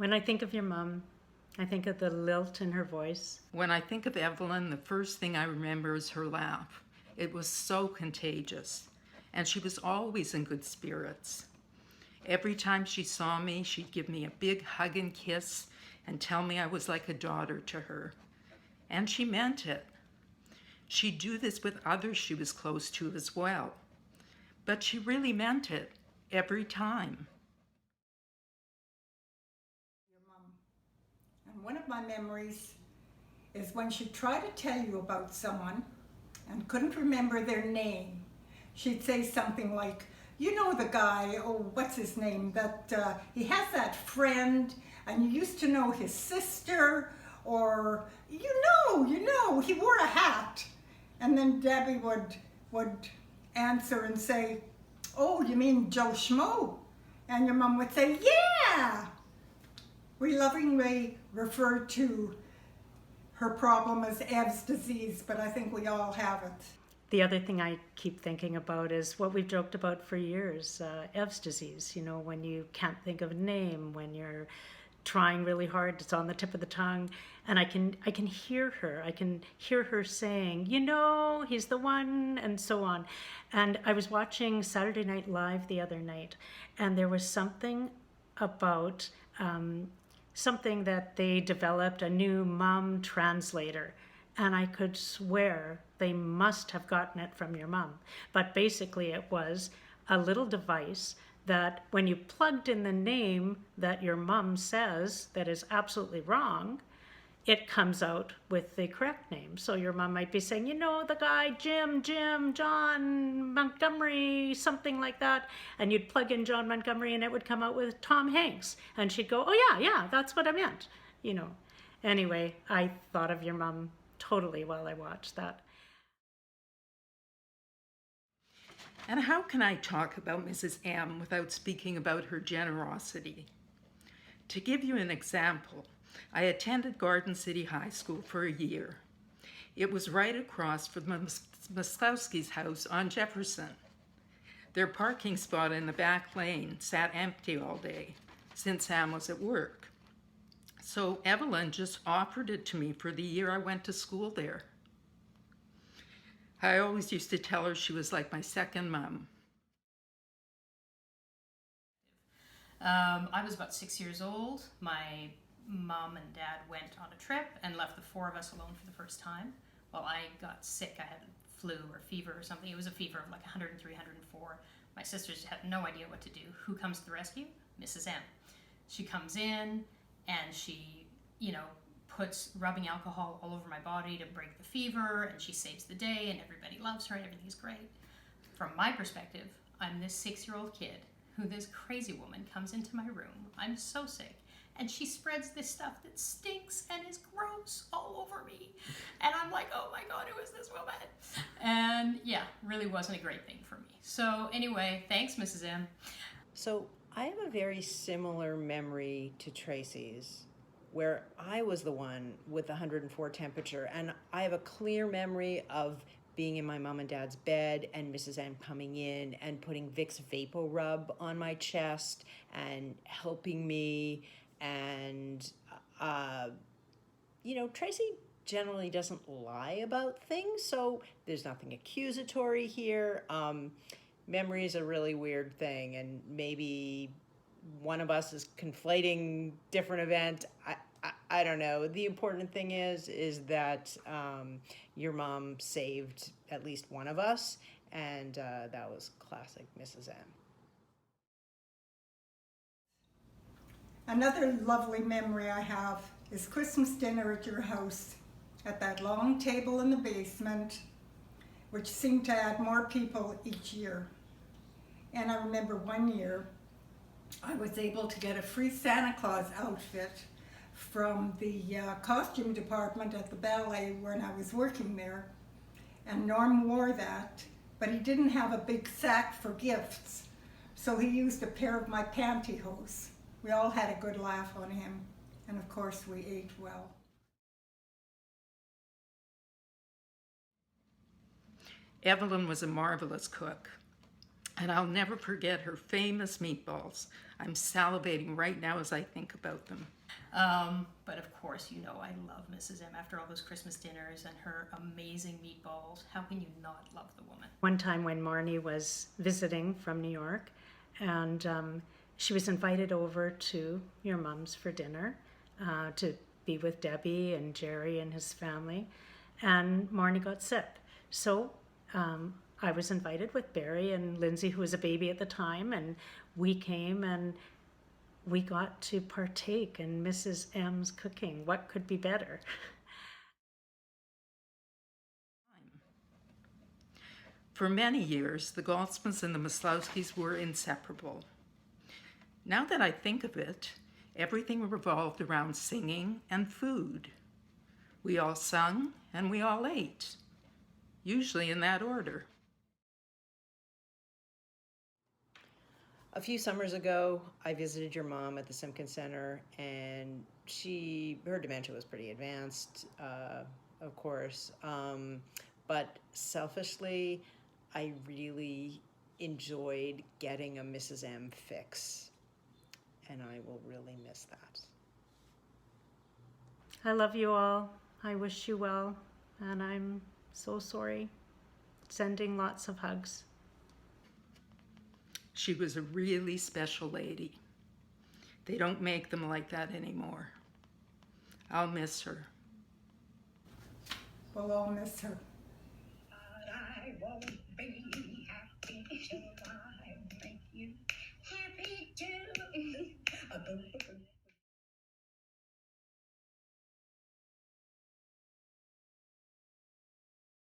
When I think of your mom, I think of the lilt in her voice. When I think of Evelyn, the first thing I remember is her laugh. It was so contagious, and she was always in good spirits. Every time she saw me, she'd give me a big hug and kiss and tell me I was like a daughter to her. And she meant it. She'd do this with others she was close to as well. But she really meant it every time. And one of my memories is when she tried to tell you about someone and couldn't remember their name. She'd say something like, you know the guy, oh, what's his name, that he has that friend and you used to know his sister, or you know, he wore a hat. And then Debbie would answer and say, oh, you mean Joe Schmo? And your mom would say, yeah! We lovingly refer to her problem as Ev's disease, but I think we all have it. The other thing I keep thinking about is what we've joked about for years, Ev's disease. You know, when you can't think of a name, when you're trying really hard, it's on the tip of the tongue, and I can hear her. I can hear her saying, you know, he's the one, and so on. And I was watching Saturday Night Live the other night, and there was something about something that they developed, a new mom translator, and I could swear they must have gotten it from your mom. But basically it was a little device that when you plugged in the name that your mom says that is absolutely wrong, it comes out with the correct name. So your mom might be saying, you know, the guy, Jim, John Montgomery, something like that. And you'd plug in John Montgomery and it would come out with Tom Hanks. And she'd go, oh yeah, that's what I meant, you know. Anyway, I thought of your mom totally while I watched that. And how can I talk about Mrs. M without speaking about her generosity? To give you an example, I attended Garden City High School for a year. It was right across from the Maslowsky's house on Jefferson. Their parking spot in the back lane sat empty all day since Sam was at work. So Evelyn just offered it to me for the year I went to school there. I always used to tell her she was like my second mom. I was about 6 years old. My mom and dad went on a trip and left the four of us alone for the first time. Well, I got sick. I had flu or fever or something. It was a fever of like 103, 104. My sisters had no idea what to do. Who comes to the rescue? Mrs. M. She comes in and she, puts rubbing alcohol all over my body to break the fever, and she saves the day, and everybody loves her and everything's great. From my perspective, I'm this 6-year-old kid who this crazy woman comes into my room. I'm so sick. And she spreads this stuff that stinks and is gross all over me. And I'm like, oh my God, who is this woman? And yeah, really wasn't a great thing for me. So anyway, thanks, Mrs. M. So I have a very similar memory to Tracy's, where I was the one with the 104 temperature. And I have a clear memory of being in my mom and dad's bed and Mrs. M coming in and putting Vicks Vapor Rub on my chest and helping me. And, Tracy generally doesn't lie about things, so there's nothing accusatory here. Memory is a really weird thing, and maybe one of us is conflating different events. I don't know. The important thing is that your mom saved at least one of us, and that was classic Mrs. M. Another lovely memory I have is Christmas dinner at your house, at that long table in the basement, which seemed to add more people each year. And I remember one year I was able to get a free Santa Claus outfit from the costume department at the ballet when I was working there. And Norm wore that, but he didn't have a big sack for gifts, so he used a pair of my pantyhose. We all had a good laugh on him, and of course we ate well. Evelyn was a marvelous cook. And I'll never forget her famous meatballs. I'm salivating right now as I think about them. But of course, you know I love Mrs. M. After all those Christmas dinners and her amazing meatballs, how can you not love the woman? One time when Marnie was visiting from New York, and she was invited over to your mom's for dinner to be with Debbie and Jerry and his family, and Marnie got sick. So I was invited with Barry and Lindsay, who was a baby at the time, and we came and we got to partake in Mrs. M's cooking. What could be better? For many years, the Goldsmiths and the Maslowskys were inseparable. Now that I think of it, everything revolved around singing and food. We all sung and we all ate, usually in that order. A few summers ago, I visited your mom at the Simpkins Center, and her dementia was pretty advanced, of course. But selfishly, I really enjoyed getting a Mrs. M fix, and I will really miss that. I love you all. I wish you well, and I'm so sorry. Sending lots of hugs. She was a really special lady. They don't make them like that anymore. I'll miss her. We'll all miss her. I won't